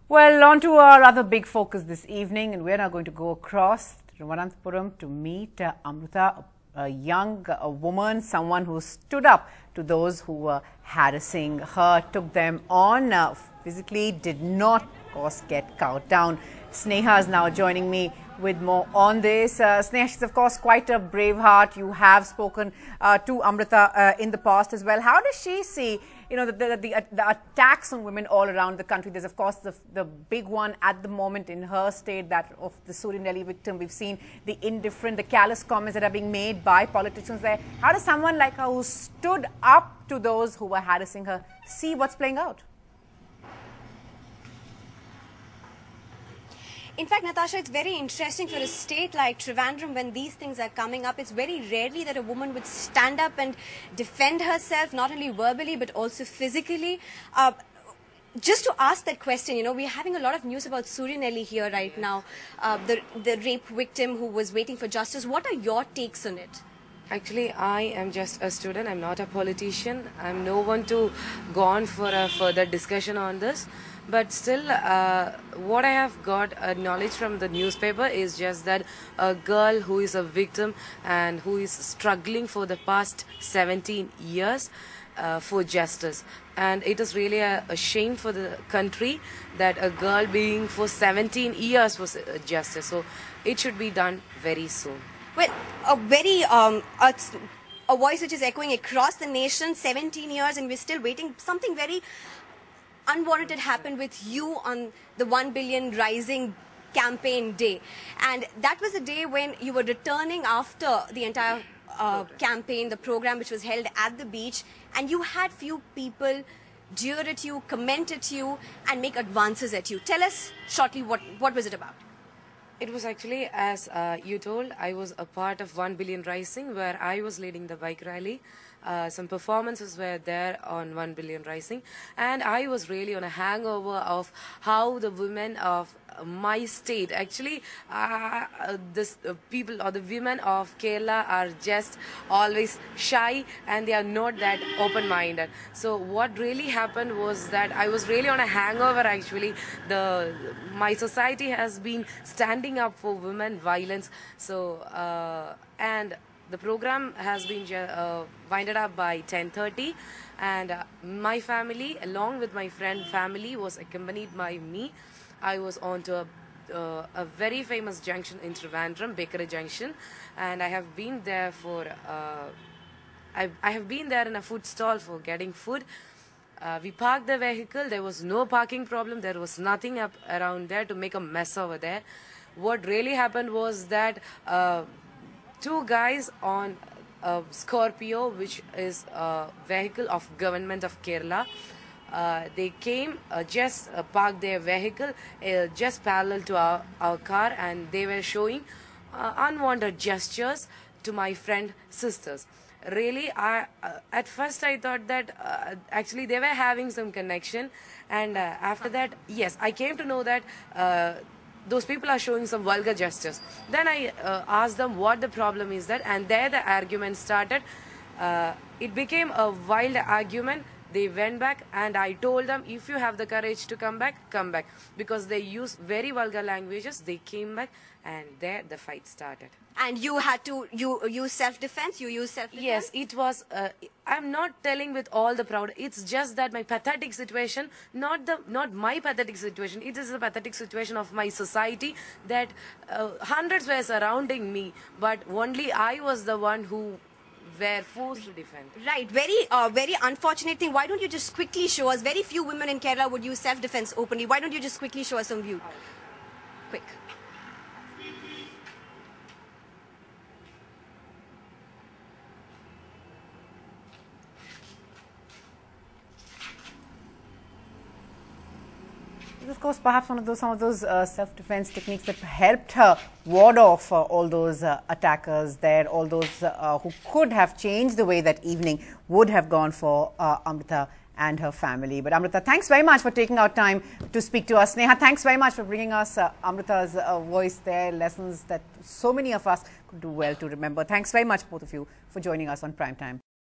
Well, on to our other big focus this evening, and we're now going to go across to Thiruvananthapuram to meet Amrita, a young woman, someone who stood up to those who were harassing her, took them on physically, did not, of course, get cowed down. Sneha is now joining me with more on this. Sneha, she's of course quite a brave heart. You have spoken to Amrita in the past as well. How does she see, you know, the attacks on women all around the country? There's of course the big one at the moment in her state, that of the Surinelli victim. We've seen the indifferent, the callous comments that are being made by politicians there. How does someone like her, who stood up to those who were harassing her, see what's playing out? In fact, Natasha, it's very interesting for a state like Trivandrum when these things are coming up. It's very rarely that a woman would stand up and defend herself, not only verbally but also physically. Just to ask that question, you know, we're having a lot of news about Surinelli here right now, the rape victim who was waiting for justice. What are your takes on it? Actually, I am just a student. I'm not a politician. I'm no one to go on for a further discussion on this. But still, what I have got knowledge from the newspaper is just that a girl who is a victim and who is struggling for the past 17 years for justice. And it is really a shame for the country that a girl being for 17 years was justice. So it should be done very soon. Well, a voice which is echoing across the nation, 17 years, and we're still waiting. Something very unwarranted happened with you on the 1 billion rising campaign day, and that was the day when you were returning after the entire campaign, the program which was held at the beach, and you had few people jeer at you, comment at you, and make advances at you. Tell us shortly what was it about? It was actually, as you told, I was a part of 1 billion rising, where I was leading the bike rally. Some performances were there on 1 billion rising, and I was really on a hangover of how the women of my state, actually people or the women of Kerala are just always shy and they are not that open-minded. So what really happened was that I was really on a hangover. Actually, my society has been standing up for women violence. So and the program has been winded up by 10:30, and my family, along with my friend family, was accompanied by me. I was on to a very famous junction in Trivandrum, Bakery Junction, and I have been there for I have been there in a food stall for getting food. We parked the vehicle. There was no parking problem. There was nothing up around there to make a mess over there. What really happened was that two guys on a Scorpio, which is a vehicle of government of Kerala, they came, just parked their vehicle just parallel to our car, and they were showing unwanted gestures to my friend sisters. Really, at first I thought that actually they were having some connection, and after that, yes, I came to know that those people are showing some vulgar gestures. Then I asked them what the problem is that, and there the argument started. It became a wild argument. They went back, and I told them, if you have the courage to come back, come back. Because they use very vulgar languages. They came back, and there the fight started. And you had to use self-defense? You used self-defense? Yes, it was, I'm not telling with all the proud. It's just that my pathetic situation, not my pathetic situation. It is a pathetic situation of my society, that hundreds were surrounding me, but only I was the one who were forced to defend. Right. Very unfortunate thing. Why don't you just quickly show us? Very few women in Kerala would use self-defense openly. Why don't you just quickly show us some view? Quick. Of course, perhaps some of those self-defense techniques that helped her ward off all those attackers there, all those who could have changed the way that evening would have gone for Amrita and her family. But Amrita, thanks very much for taking our time to speak to us. Sneha, thanks very much for bringing us Amrita's voice there, lessons that so many of us could do well to remember. Thanks very much, both of you, for joining us on Prime Time.